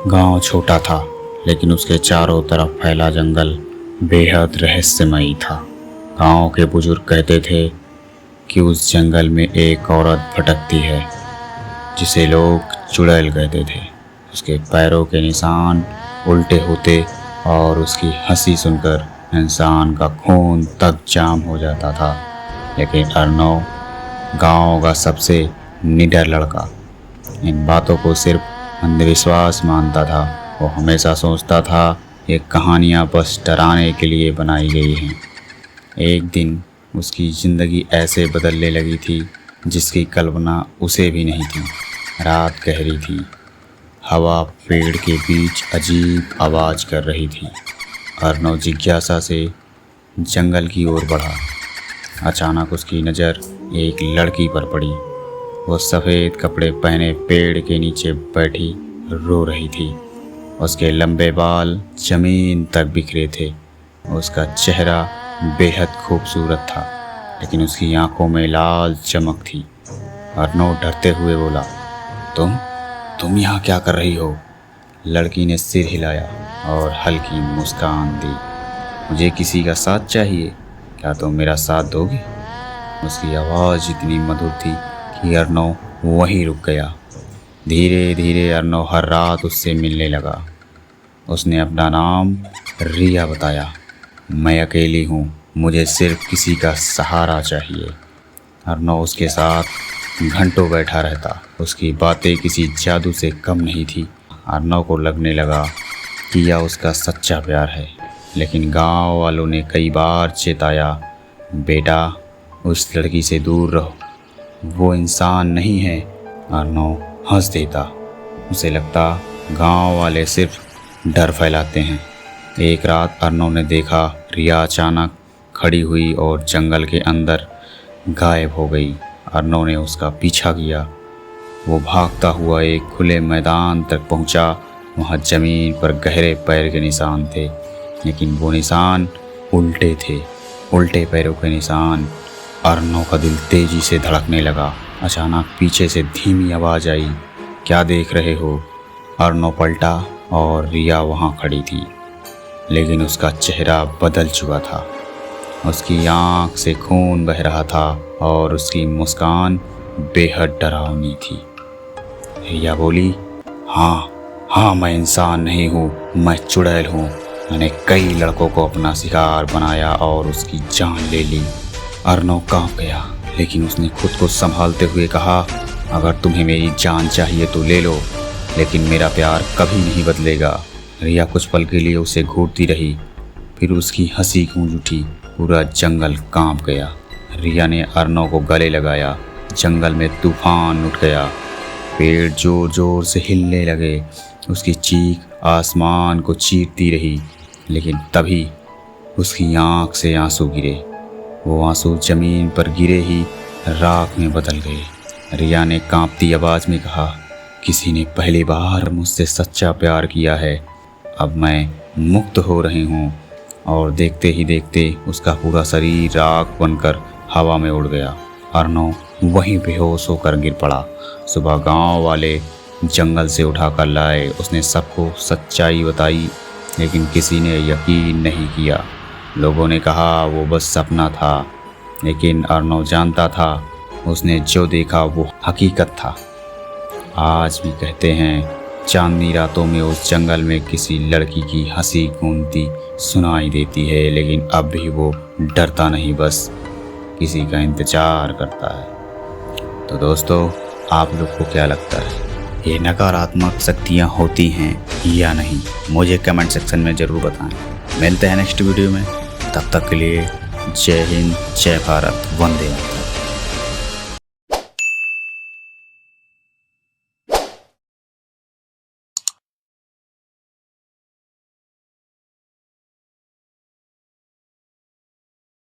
गांव छोटा था, लेकिन उसके चारों तरफ फैला जंगल बेहद रहस्यमयी था। गांव के बुजुर्ग कहते थे कि उस जंगल में एक औरत भटकती है, जिसे लोग चुड़ैल कहते थे। उसके पैरों के निशान उल्टे होते और उसकी हंसी सुनकर इंसान का खून तक जाम हो जाता था। लेकिन अर्नव, गांव का सबसे निडर लड़का, इन बातों को सिर्फ अंधविश्वास मानता था। वो हमेशा सोचता था ये कहानियाँ बस डराने के लिए बनाई गई हैं। एक दिन उसकी ज़िंदगी ऐसे बदलने लगी थी जिसकी कल्पना उसे भी नहीं थी। रात गहरी थी, हवा पेड़ के बीच अजीब आवाज़ कर रही थी। अर्नव जिज्ञासा से जंगल की ओर बढ़ा। अचानक उसकी नज़र एक लड़की पर पड़ी। वो सफ़ेद कपड़े पहने पेड़ के नीचे बैठी रो रही थी। उसके लंबे बाल ज़मीन तक बिखरे थे। उसका चेहरा बेहद खूबसूरत था, लेकिन उसकी आंखों में लाल चमक थी। अर्नव डरते हुए बोला, तुम यहाँ क्या कर रही हो? लड़की ने सिर हिलाया और हल्की मुस्कान दी। मुझे किसी का साथ चाहिए, क्या तुम मेरा साथ दोगे? उसकी आवाज़ इतनी मधुर थी कि अर्नव वहीं रुक गया। धीरे धीरे अर्नव हर रात उससे मिलने लगा। उसने अपना नाम रिया बताया। मैं अकेली हूँ, मुझे सिर्फ किसी का सहारा चाहिए। अर्नव उसके साथ घंटों बैठा रहता। उसकी बातें किसी जादू से कम नहीं थी। अर्नव को लगने लगा कि यह उसका सच्चा प्यार है। लेकिन गांव वालों ने कई बार चेताया, बेटा उस लड़की से दूर रहो, वो इंसान नहीं है। अर्नव हंस देता। उसे लगता गांव वाले सिर्फ डर फैलाते हैं। एक रात अर्नव ने देखा रिया अचानक खड़ी हुई और जंगल के अंदर गायब हो गई। अर्नव ने उसका पीछा किया। वो भागता हुआ एक खुले मैदान तक पहुंचा। वहां जमीन पर गहरे पैर के निशान थे, लेकिन वो निशान उल्टे थे, उल्टे पैरों के निशान। अर्नव का दिल तेजी से धड़कने लगा। अचानक पीछे से धीमी आवाज़ आई, क्या देख रहे हो? अर्नव पलटा और रिया वहाँ खड़ी थी, लेकिन उसका चेहरा बदल चुका था। उसकी आँख से खून बह रहा था और उसकी मुस्कान बेहद डरावनी थी। रिया बोली, हाँ, मैं इंसान नहीं हूँ, मैं चुड़ैल हूँ। मैंने कई लड़कों को अपना शिकार बनाया और उसकी जान ले ली। अर्नव कांप गया, लेकिन उसने खुद को संभालते हुए कहा, अगर तुम्हें मेरी जान चाहिए तो ले लो, लेकिन मेरा प्यार कभी नहीं बदलेगा। रिया कुछ पल के लिए उसे घूरती रही, फिर उसकी हंसी गूंज उठी। पूरा जंगल कांप गया। रिया ने अर्नव को गले लगाया। जंगल में तूफान उठ गया। पेड़ जोर जोर से हिलने लगे। उसकी चीख आसमान को चीरती रही, लेकिन तभी उसकी आँख से आंसू गिरे। वो आंसू जमीन पर गिरे ही राख में बदल गए। रिया ने कांपती आवाज़ में कहा, किसी ने पहली बार मुझसे सच्चा प्यार किया है। अब मैं मुक्त हो रही हूँ। और देखते ही देखते उसका पूरा शरीर राख बनकर हवा में उड़ गया। अर्नव वहीं बेहोश होकर गिर पड़ा। सुबह गांव वाले जंगल से उठाकर लाए। उसने सबको सच्चाई बताई, लेकिन किसी ने यकीन नहीं किया। लोगों ने कहा वो बस सपना था, लेकिन अर्नव जानता था उसने जो देखा वो हकीकत था। आज भी कहते हैं, चांदनी रातों में उस जंगल में किसी लड़की की हंसी गूंजती सुनाई देती है, लेकिन अब भी वो डरता नहीं, बस किसी का इंतजार करता है। तो दोस्तों, आप लोग को क्या लगता है, ये नकारात्मक शक्तियाँ होती हैं या नहीं? मुझे कमेंट सेक्शन में ज़रूर बताएं। मिलते हैं नेक्स्ट वीडियो में। तब तक के लिए जय हिंद, जय भारत, वंदे मातरम।